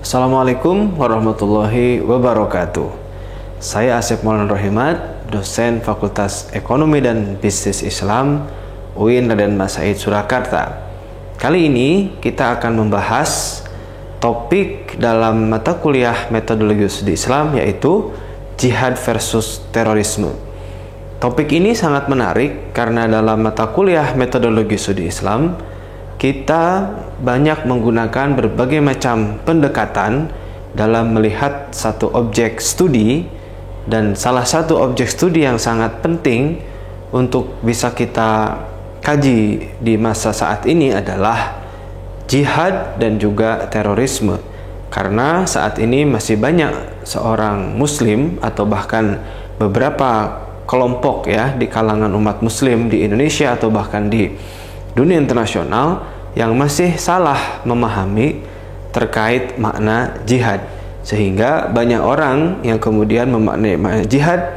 Assalamualaikum warahmatullahi wabarakatuh. Saya Asep Maulana Rohimat, dosen Fakultas Ekonomi dan Bisnis Islam UIN Raden Mas Said Surakarta. Kali ini kita akan membahas topik dalam mata kuliah metodologi studi Islam, yaitu jihad versus terorisme. Topik ini sangat menarik karena dalam mata kuliah metodologi studi Islam kita banyak menggunakan berbagai macam pendekatan dalam melihat satu objek studi, dan salah satu objek studi yang sangat penting untuk bisa kita kaji di masa saat ini adalah jihad dan juga terorisme. Karena saat ini masih banyak seorang muslim atau bahkan beberapa kelompok ya di kalangan umat muslim di Indonesia atau bahkan di dunia internasional yang masih salah memahami terkait makna jihad, sehingga banyak orang yang kemudian memaknai makna jihad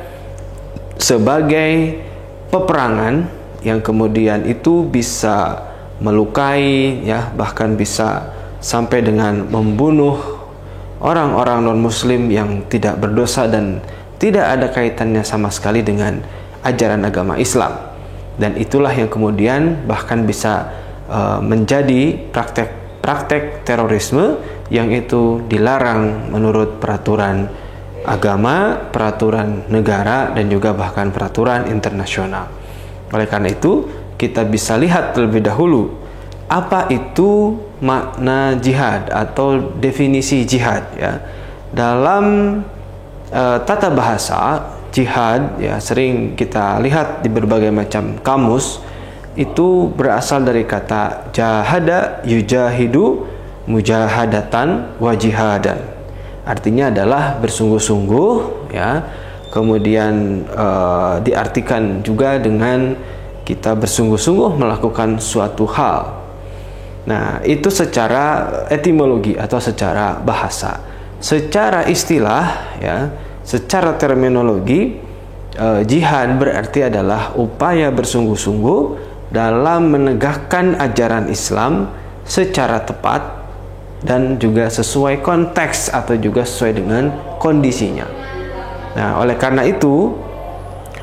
sebagai peperangan yang kemudian itu bisa melukai ya, bahkan bisa sampai dengan membunuh orang-orang non-muslim yang tidak berdosa dan tidak ada kaitannya sama sekali dengan ajaran agama Islam. Dan itulah yang kemudian bahkan bisa menjadi praktek terorisme yang itu dilarang menurut peraturan agama, peraturan negara, dan juga bahkan peraturan internasional. Oleh karena itu, kita bisa lihat terlebih dahulu apa itu makna jihad atau definisi jihad ya. Dalam tata bahasa jihad ya, sering kita lihat di berbagai macam kamus, itu berasal dari kata jahada yujahidu mujahadatan wa jihadan. Artinya adalah bersungguh-sungguh ya. Kemudian diartikan juga dengan kita bersungguh-sungguh melakukan suatu hal. Nah, itu secara etimologi atau secara bahasa. Secara istilah ya, secara terminologi, jihad berarti adalah upaya bersungguh-sungguh dalam menegakkan ajaran Islam secara tepat dan juga sesuai konteks atau juga sesuai dengan kondisinya. Nah, oleh karena itu,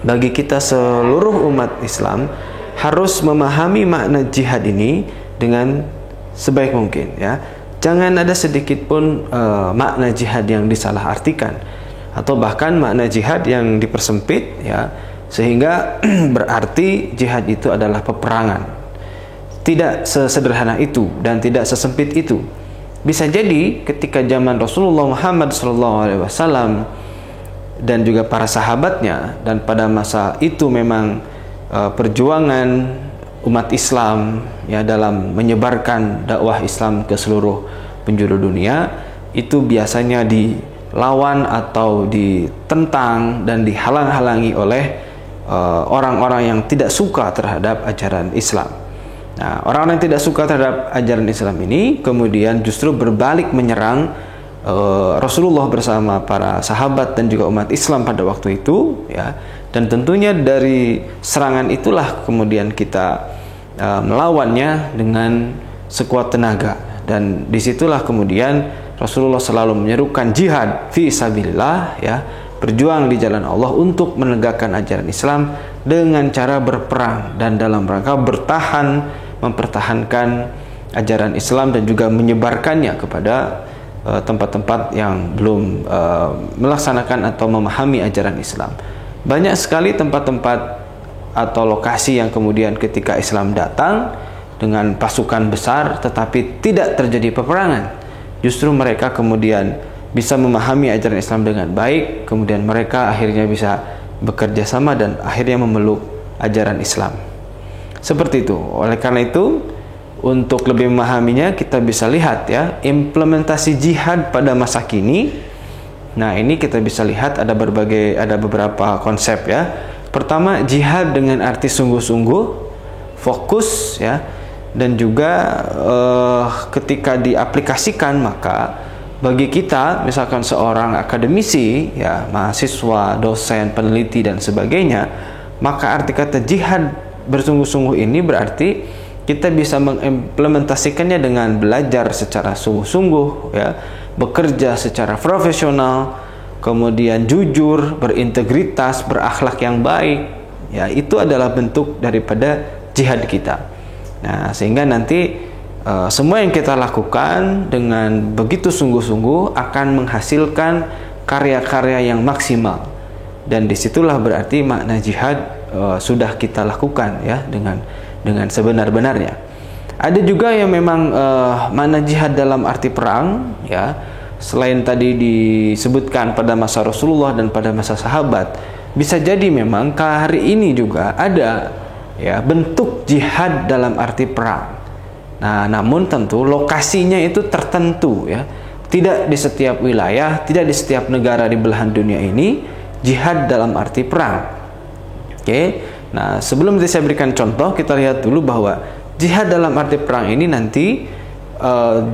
bagi kita seluruh umat Islam harus memahami makna jihad ini dengan sebaik mungkin ya. Jangan ada sedikit pun makna jihad yang disalahartikan atau bahkan makna jihad yang dipersempit ya, sehingga berarti jihad itu adalah peperangan. Tidak sesederhana itu dan tidak sesempit itu. Bisa jadi ketika zaman Rasulullah Muhammad SAW dan juga para sahabatnya, dan pada masa itu memang perjuangan umat Islam ya dalam menyebarkan dakwah Islam ke seluruh penjuru dunia itu biasanya dilawan atau ditentang dan dihalang-halangi oleh orang-orang yang tidak suka terhadap ajaran Islam. Nah, orang-orang yang tidak suka terhadap ajaran Islam ini kemudian justru berbalik menyerang Rasulullah bersama para sahabat dan juga umat Islam pada waktu itu ya. Dan tentunya dari serangan itulah kemudian kita melawannya dengan sekuat tenaga, dan disitulah kemudian Rasulullah selalu menyerukan jihad fi sabilillah ya, berjuang di jalan Allah untuk menegakkan ajaran Islam dengan cara berperang dan dalam rangka bertahan, mempertahankan ajaran Islam dan juga menyebarkannya kepada tempat-tempat yang belum melaksanakan atau memahami ajaran Islam. Banyak sekali tempat-tempat atau lokasi yang kemudian ketika Islam datang dengan pasukan besar tetapi tidak terjadi peperangan, justru mereka kemudian bisa memahami ajaran Islam dengan baik, kemudian mereka akhirnya bisa bekerja sama dan akhirnya memeluk ajaran Islam. Seperti itu. Oleh karena itu, untuk lebih memahaminya kita bisa lihat ya implementasi jihad pada masa kini. Nah, ini kita bisa lihat ada beberapa konsep ya. Pertama, jihad dengan arti sungguh-sungguh, fokus ya, dan juga ketika diaplikasikan maka bagi kita misalkan seorang akademisi ya, mahasiswa, dosen, peneliti dan sebagainya, maka arti kata jihad bersungguh-sungguh ini berarti kita bisa mengimplementasikannya dengan belajar secara sungguh-sungguh ya, bekerja secara profesional, kemudian jujur, berintegritas, berakhlak yang baik, ya itu adalah bentuk daripada jihad kita. Nah, sehingga nanti semua yang kita lakukan dengan begitu sungguh-sungguh akan menghasilkan karya-karya yang maksimal, dan disitulah berarti makna jihad sudah kita lakukan ya dengan sebenar-benarnya. Ada juga yang memang makna jihad dalam arti perang ya, selain tadi disebutkan pada masa Rasulullah dan pada masa sahabat, bisa jadi memang ke hari ini juga ada ya bentuk jihad dalam arti perang. Nah, namun tentu lokasinya itu tertentu ya. Tidak di setiap wilayah, tidak di setiap negara di belahan dunia ini jihad dalam arti perang. Oke. Nah, sebelum saya berikan contoh, kita lihat dulu bahwa jihad dalam arti perang ini nanti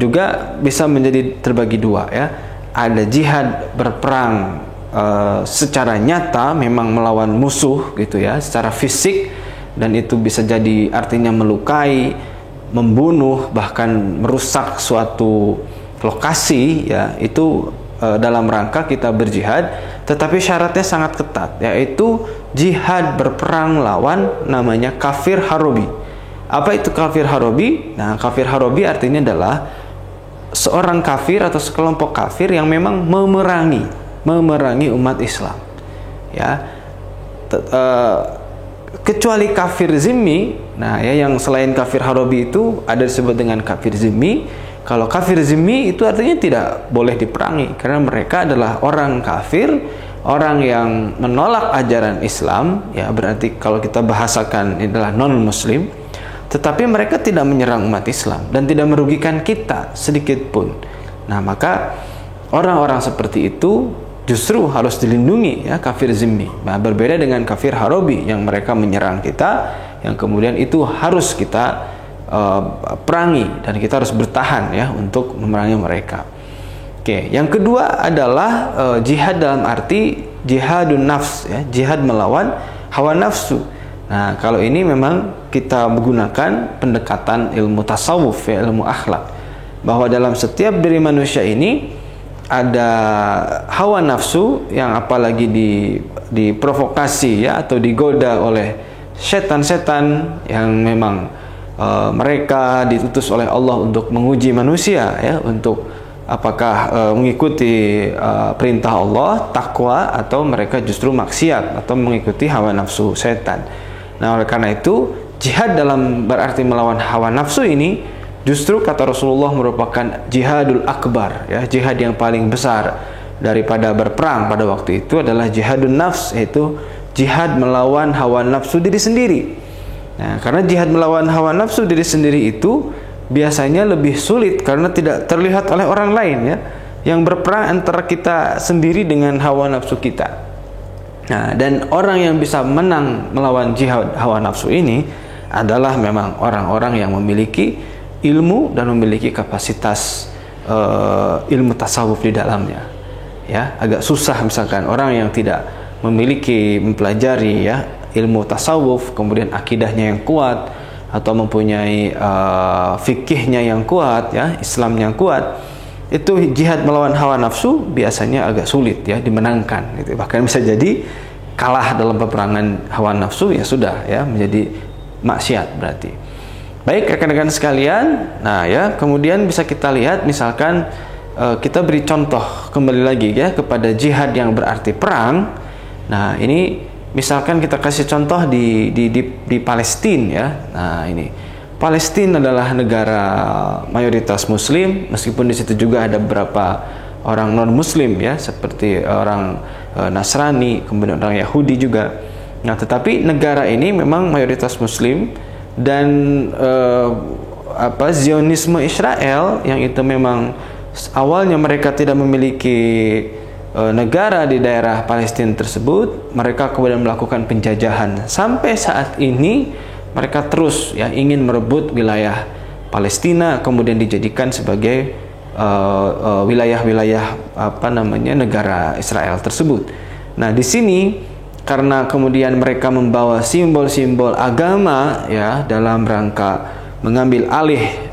juga bisa menjadi terbagi dua ya. Ada jihad berperang secara nyata, memang melawan musuh gitu ya, secara fisik, dan itu bisa jadi artinya melukai, membunuh, bahkan merusak suatu lokasi ya, itu dalam rangka kita berjihad. Tetapi syaratnya sangat ketat, yaitu jihad berperang lawan namanya kafir harobi. Apa itu kafir harobi? Nah, kafir harobi artinya adalah seorang kafir atau sekelompok kafir yang memang memerangi umat Islam ya. Kecuali kafir zimmi, nah ya, yang selain kafir harobi itu ada disebut dengan kafir zimmi. Kalau kafir zimmi itu artinya tidak boleh diperangi, karena mereka adalah orang kafir, orang yang menolak ajaran Islam ya, berarti kalau kita bahasakan ini adalah non muslim, tetapi mereka tidak menyerang umat Islam dan tidak merugikan kita sedikit pun. Nah, maka orang-orang seperti itu justru harus dilindungi ya, kafir zimmi. Nah, berbeda dengan kafir harobi yang mereka menyerang kita, yang kemudian itu harus kita perangi dan kita harus bertahan ya untuk memerangi mereka. Oke, yang kedua adalah jihad dalam arti jihadun nafs ya, jihad melawan hawa nafsu. Nah, kalau ini memang kita menggunakan pendekatan ilmu tasawuf ya, ilmu akhlak, bahwa dalam setiap diri manusia ini ada hawa nafsu yang apalagi diprovokasi ya, atau digoda oleh setan-setan yang memang mereka diutus oleh Allah untuk menguji manusia ya, untuk apakah mengikuti perintah Allah, takwa, atau mereka justru maksiat atau mengikuti hawa nafsu setan. Nah, oleh karena itu jihad dalam berarti melawan hawa nafsu ini justru kata Rasulullah merupakan jihadul akbar ya, jihad yang paling besar daripada berperang pada waktu itu adalah jihadun nafs, yaitu jihad melawan hawa nafsu diri sendiri. Nah, karena jihad melawan hawa nafsu diri sendiri itu biasanya lebih sulit karena tidak terlihat oleh orang lain ya, yang berperang antara kita sendiri dengan hawa nafsu kita. Nah, dan orang yang bisa menang melawan jihad hawa nafsu ini adalah memang orang-orang yang memiliki ilmu dan memiliki kapasitas ilmu tasawuf di dalamnya ya. Agak susah misalkan orang yang tidak memiliki, mempelajari ya ilmu tasawuf, kemudian akidahnya yang kuat atau mempunyai fikihnya yang kuat ya, Islamnya yang kuat, itu jihad melawan hawa nafsu biasanya agak sulit ya dimenangkan gitu. Bahkan bisa jadi kalah dalam peperangan hawa nafsu, ya sudah ya, menjadi maksiat berarti. Baik rekan-rekan sekalian, nah ya, kemudian bisa kita lihat misalkan kita beri contoh kembali lagi ya kepada jihad yang berarti perang. Nah, ini misalkan kita kasih contoh di Palestina ya. Nah, ini Palestina adalah negara mayoritas muslim, meskipun di situ juga ada beberapa orang non muslim ya, seperti orang Nasrani, kemudian orang Yahudi juga. Nah, tetapi negara ini memang mayoritas muslim, dan Zionisme Israel yang itu memang awalnya mereka tidak memiliki negara di daerah Palestina tersebut, mereka kemudian melakukan penjajahan sampai saat ini. Mereka terus ya ingin merebut wilayah Palestina, kemudian dijadikan sebagai wilayah-wilayah negara Israel tersebut. Nah, di sini karena kemudian mereka membawa simbol-simbol agama ya dalam rangka mengambil alih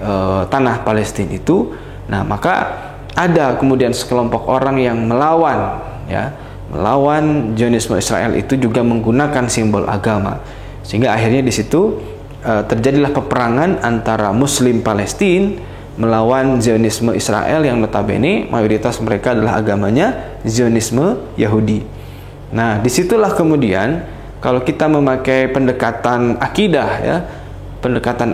tanah Palestina itu, nah maka ada kemudian sekelompok orang yang melawan, ya, melawan Zionisme Israel itu juga menggunakan simbol agama, sehingga akhirnya di situ terjadilah peperangan antara Muslim Palestina melawan Zionisme Israel yang notabene mayoritas mereka adalah agamanya Zionisme Yahudi. Nah, disitulah kemudian kalau kita memakai pendekatan akidah, ya, pendekatan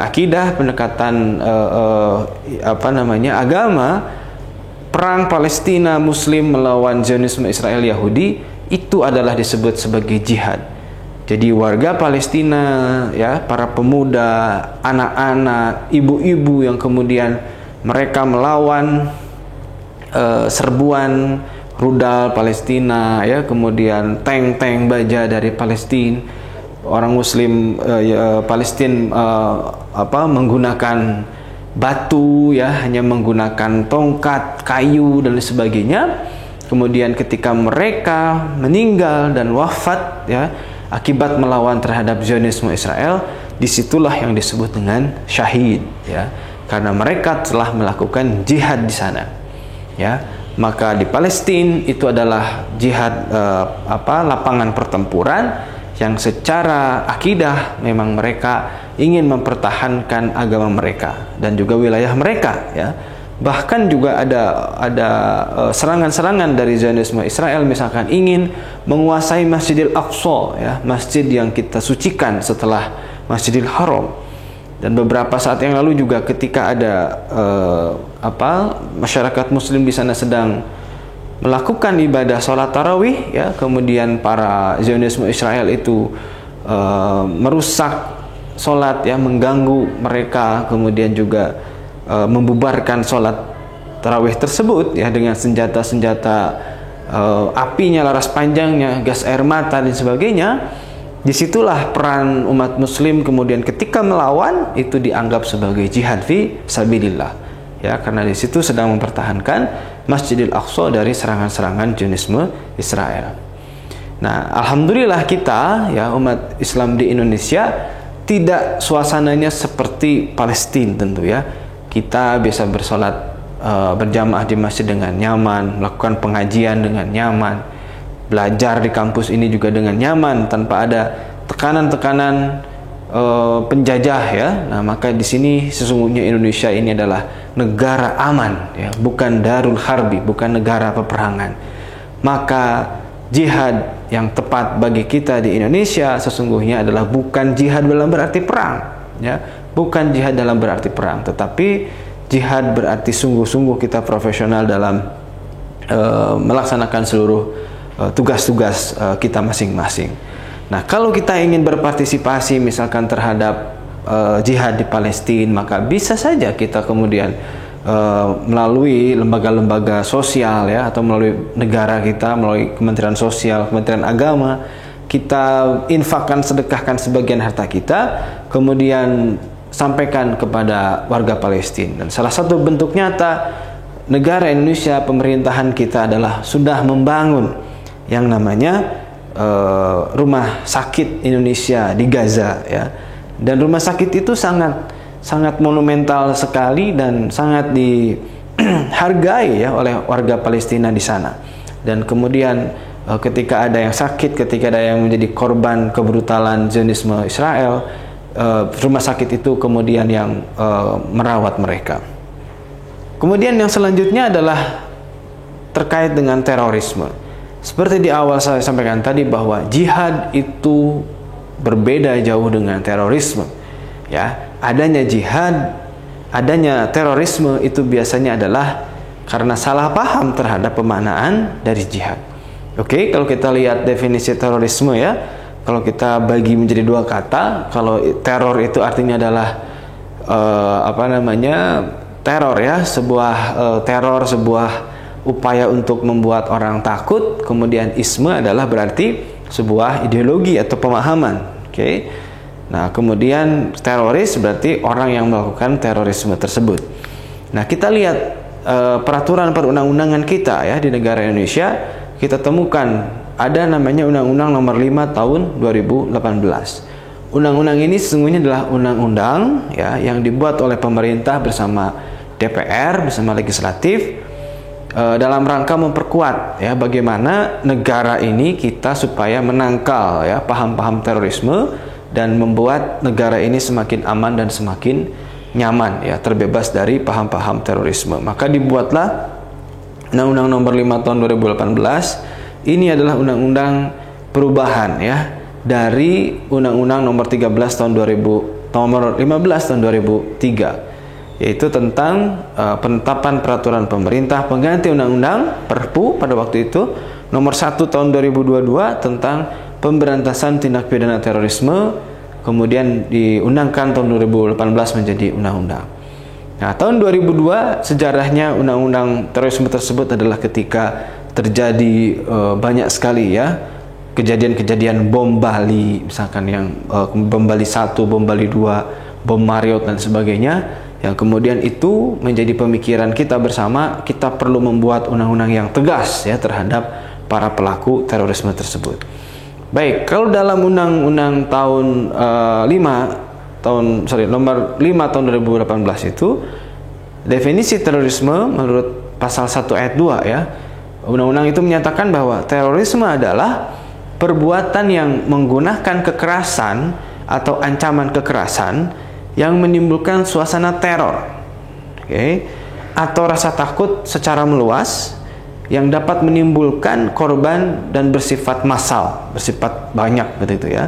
agama, perang Palestina Muslim melawan Zionisme Israel Yahudi itu adalah disebut sebagai jihad. Jadi warga Palestina, ya, para pemuda, anak-anak, ibu-ibu yang kemudian mereka melawan serbuan rudal Palestina, ya, kemudian tank-tank baja dari Palestina. Orang Muslim Palestina menggunakan batu, ya, hanya menggunakan tongkat, kayu dan sebagainya. Kemudian ketika mereka meninggal dan wafat, ya, akibat melawan terhadap Zionisme Israel, disitulah yang disebut dengan syahid, ya, karena mereka telah melakukan jihad di sana, ya. Maka di Palestina itu adalah jihad, lapangan pertempuran yang secara akidah memang mereka ingin mempertahankan agama mereka dan juga wilayah mereka, ya. Bahkan juga ada serangan-serangan dari Zionisme Israel, misalkan ingin menguasai Masjidil Aqsa, ya, masjid yang kita sucikan setelah Masjidil Haram. Dan beberapa saat yang lalu juga ketika ada masyarakat Muslim di sana sedang melakukan ibadah sholat tarawih, ya, kemudian para Zionisme Israel itu merusak sholat, ya, mengganggu mereka, kemudian juga membubarkan sholat tarawih tersebut, ya, dengan senjata-senjata apinya, laras panjangnya, gas air mata dan sebagainya. Disitulah peran umat Muslim kemudian ketika melawan itu dianggap sebagai jihad fi sabilillah, ya, karena di situ sedang mempertahankan Masjidil Aqsa dari serangan-serangan Zionisme Israel. Nah, alhamdulillah kita, ya, umat Islam di Indonesia tidak suasananya seperti Palestina tentu, ya. Kita bisa bersolat berjamaah di masjid dengan nyaman, melakukan pengajian dengan nyaman, belajar di kampus ini juga dengan nyaman tanpa ada tekanan-tekanan penjajah, ya. Nah, maka di sini sesungguhnya Indonesia ini adalah negara aman, ya, bukan darul harbi, bukan negara peperangan. Maka jihad yang tepat bagi kita di Indonesia sesungguhnya adalah bukan jihad dalam berarti perang, ya, bukan jihad dalam berarti perang, tetapi jihad berarti sungguh-sungguh kita profesional dalam melaksanakan seluruh tugas-tugas kita masing-masing. Nah, kalau kita ingin berpartisipasi misalkan terhadap jihad di Palestina, maka bisa saja kita kemudian melalui lembaga-lembaga sosial, ya, atau melalui negara kita, melalui Kementerian Sosial, Kementerian Agama, kita infakkan, sedekahkan sebagian harta kita, kemudian sampaikan kepada warga Palestina. Dan salah satu bentuk nyata negara Indonesia, pemerintahan kita adalah sudah membangun yang namanya rumah sakit Indonesia di Gaza, ya. Dan rumah sakit itu sangat monumental sekali dan sangat dihargai, ya, oleh warga Palestina di sana. Dan kemudian ketika ada yang sakit, ketika ada yang menjadi korban kebrutalan Zionisme Israel, rumah sakit itu kemudian yang merawat mereka. Kemudian yang selanjutnya adalah terkait dengan terorisme. Seperti di awal saya sampaikan tadi bahwa jihad itu berbeda jauh dengan terorisme, ya. Adanya jihad, adanya terorisme itu biasanya adalah karena salah paham terhadap pemaknaan dari jihad. Oke, kalau kita lihat definisi terorisme, ya, kalau kita bagi menjadi dua kata, kalau teror itu artinya adalah teror, ya, sebuah upaya untuk membuat orang takut. Kemudian isme adalah berarti sebuah ideologi atau pemahaman. Oke. Nah, kemudian teroris berarti orang yang melakukan terorisme tersebut. Nah, kita lihat peraturan perundang-undangan kita, ya, di negara Indonesia, kita temukan ada namanya Undang-Undang Nomor 5 Tahun 2018. Undang-undang ini sesungguhnya adalah undang-undang, ya, yang dibuat oleh pemerintah bersama DPR, bersama legislatif, dalam rangka memperkuat ya bagaimana negara ini kita supaya menangkal ya paham-paham terorisme dan membuat negara ini semakin aman dan semakin nyaman ya, terbebas dari paham-paham terorisme. Maka dibuatlah Undang-Undang Nomor 5 Tahun 2018. Ini adalah undang-undang perubahan ya dari Undang-Undang Nomor 13 tahun 2000 Nomor 15 tahun 2003, yaitu tentang penetapan peraturan pemerintah pengganti Undang-Undang Perpu pada waktu itu Nomor 1 tahun 2022 tentang pemberantasan tindak pidana terorisme, kemudian diundangkan tahun 2018 menjadi undang-undang. Nah, tahun 2002 sejarahnya undang-undang terorisme tersebut adalah ketika terjadi banyak sekali ya kejadian-kejadian bom Bali, misalkan yang bom Bali 1, bom Bali 2, bom Marriott dan sebagainya, yang kemudian itu menjadi pemikiran kita bersama, kita perlu membuat undang-undang yang tegas ya terhadap para pelaku terorisme tersebut. Baik, kalau dalam undang-undang tahun Nomor 5 tahun 2018 itu definisi terorisme menurut pasal 1 ayat 2 ya. Undang-undang itu menyatakan bahwa terorisme adalah perbuatan yang menggunakan kekerasan atau ancaman kekerasan yang menimbulkan suasana teror, atau rasa takut secara meluas yang dapat menimbulkan korban dan bersifat massal, bersifat banyak begitu ya,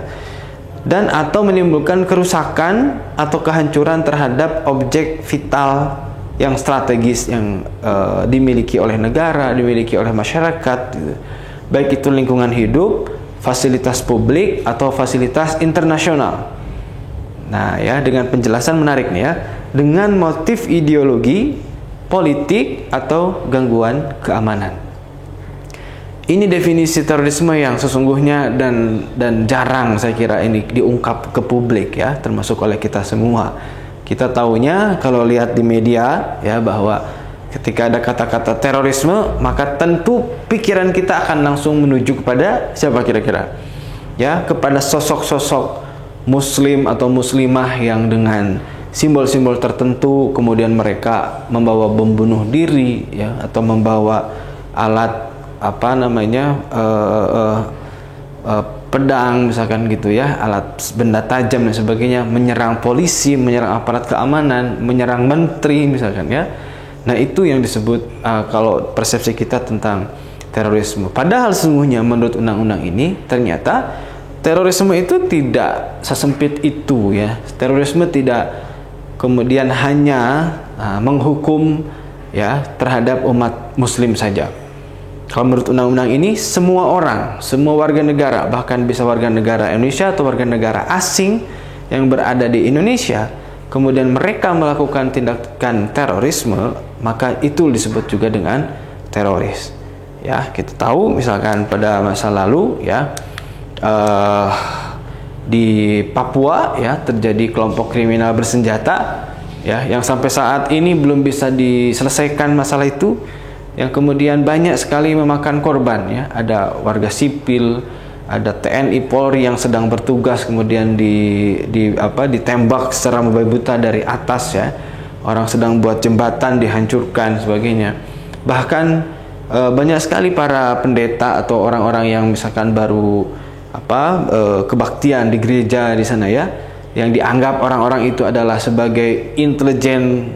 dan atau menimbulkan kerusakan atau kehancuran terhadap objek vital yang strategis yang dimiliki oleh negara, dimiliki oleh masyarakat, gitu. Baik itu lingkungan hidup, fasilitas publik atau fasilitas internasional. Nah ya, dengan penjelasan menarik nih ya, dengan motif ideologi, politik atau gangguan keamanan. Ini definisi terorisme yang sesungguhnya dan jarang saya kira ini diungkap ke publik ya, termasuk oleh kita semua. Kita tahunya kalau lihat di media ya bahwa ketika ada kata-kata terorisme, maka tentu pikiran kita akan langsung menuju kepada siapa kira-kira? Ya, kepada sosok-sosok muslim atau muslimah yang dengan simbol-simbol tertentu, kemudian mereka membawa bom bunuh diri ya, atau membawa alat pedang misalkan gitu ya, alat benda tajam dan sebagainya, menyerang polisi, menyerang aparat keamanan, menyerang menteri misalkan ya. Nah itu yang disebut kalau persepsi kita tentang terorisme. Padahal sesungguhnya menurut undang-undang ini ternyata terorisme itu tidak sesempit itu ya. Terorisme tidak kemudian hanya menghukum ya terhadap umat muslim saja. Kalau menurut undang-undang ini, semua orang, semua warga negara, bahkan bisa warga negara Indonesia atau warga negara asing yang berada di Indonesia, kemudian mereka melakukan tindakan terorisme, maka itu disebut juga dengan teroris. Ya, kita tahu misalkan pada masa lalu ya di Papua ya terjadi kelompok kriminal bersenjata ya yang sampai saat ini belum bisa diselesaikan masalah itu, yang kemudian banyak sekali memakan korban ya. Ada warga sipil, ada TNI Polri yang sedang bertugas kemudian ditembak secara membabi buta dari atas ya. Orang sedang buat jembatan dihancurkan sebagainya. Bahkan banyak sekali para pendeta atau orang-orang yang misalkan baru kebaktian di gereja di sana ya, yang dianggap orang-orang itu adalah sebagai intelijen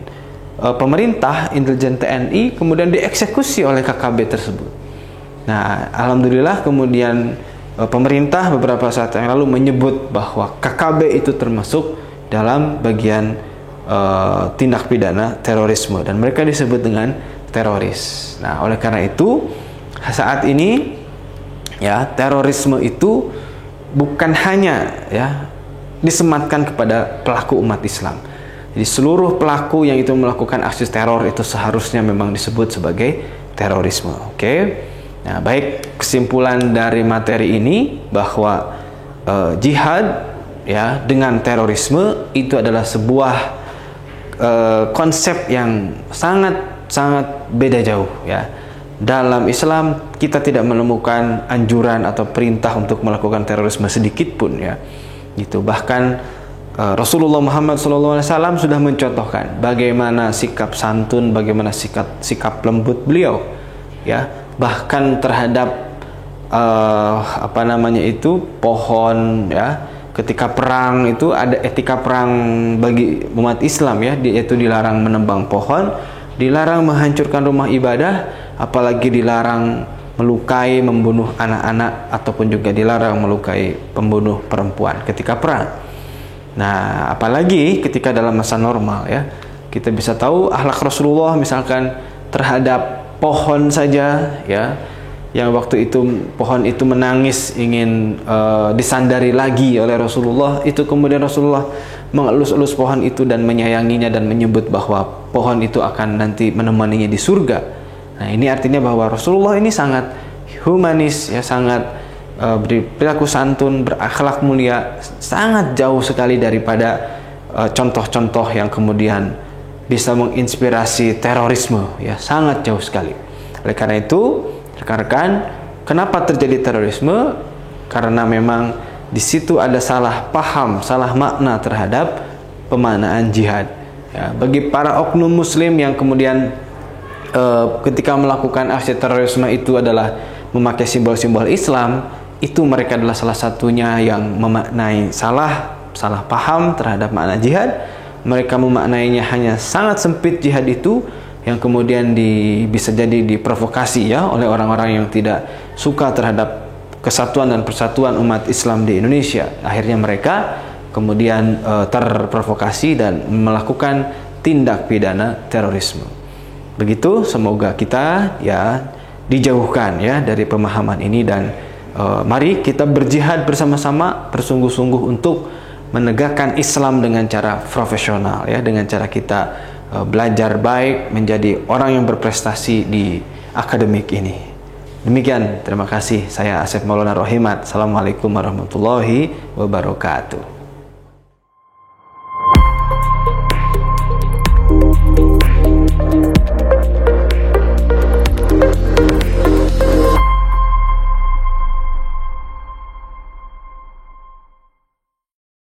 pemerintah, intelijen TNI, kemudian dieksekusi oleh KKB tersebut. Nah, alhamdulillah kemudian pemerintah beberapa saat yang lalu menyebut bahwa KKB itu termasuk dalam bagian tindak pidana terorisme dan mereka disebut dengan teroris. Nah, oleh karena itu saat ini ya terorisme itu bukan hanya ya disematkan kepada pelaku umat Islam. Jadi seluruh pelaku yang itu melakukan aksi teror itu seharusnya memang disebut sebagai terorisme. Oke. Nah, baik, kesimpulan dari materi ini bahwa jihad ya dengan terorisme itu adalah sebuah konsep yang sangat beda jauh ya. Dalam Islam kita tidak menemukan anjuran atau perintah untuk melakukan terorisme sedikit pun ya. Gitu. Bahkan Rasulullah Muhammad SAW sudah mencontohkan bagaimana sikap santun, bagaimana sikap lembut beliau ya, bahkan terhadap pohon, ya. Ketika perang itu ada etika perang bagi umat Islam, ya, yaitu dilarang menebang pohon, dilarang menghancurkan rumah ibadah, apalagi dilarang melukai, membunuh anak-anak, ataupun juga dilarang melukai pembunuh perempuan ketika perang. Nah, apalagi ketika dalam masa normal, ya, kita bisa tahu akhlak Rasulullah misalkan terhadap pohon saja, ya, yang waktu itu pohon itu menangis ingin disandari lagi oleh Rasulullah, itu kemudian Rasulullah mengelus-elus pohon itu dan menyayanginya dan menyebut bahwa pohon itu akan nanti menemaninya di surga. Nah, ini artinya bahwa Rasulullah ini sangat humanis, ya, sangat berperilaku santun, berakhlak mulia, sangat jauh sekali daripada contoh-contoh yang kemudian bisa menginspirasi terorisme, ya, sangat jauh sekali. Oleh karena itu, rekan-rekan, kenapa terjadi terorisme? Karena memang di situ ada salah paham, salah makna terhadap pemaknaan jihad. Ya, bagi para oknum muslim yang kemudian ketika melakukan aksi terorisme itu adalah memakai simbol-simbol Islam, itu mereka adalah salah satunya yang memaknai salah paham terhadap makna jihad. Mereka memaknainya hanya sangat sempit jihad itu, yang kemudian bisa jadi diprovokasi, ya, oleh orang-orang yang tidak suka terhadap kesatuan dan persatuan umat Islam di Indonesia. Akhirnya mereka kemudian terprovokasi dan melakukan tindak pidana terorisme. Begitu, semoga kita, ya, dijauhkan, ya, dari pemahaman ini, dan mari kita berjihad bersama-sama, bersungguh-sungguh untuk menegakkan Islam dengan cara profesional, ya, dengan cara kita belajar baik, menjadi orang yang berprestasi di akademik ini. Demikian, terima kasih. Saya Asep Maulana Rohimat. Assalamualaikum warahmatullahi wabarakatuh.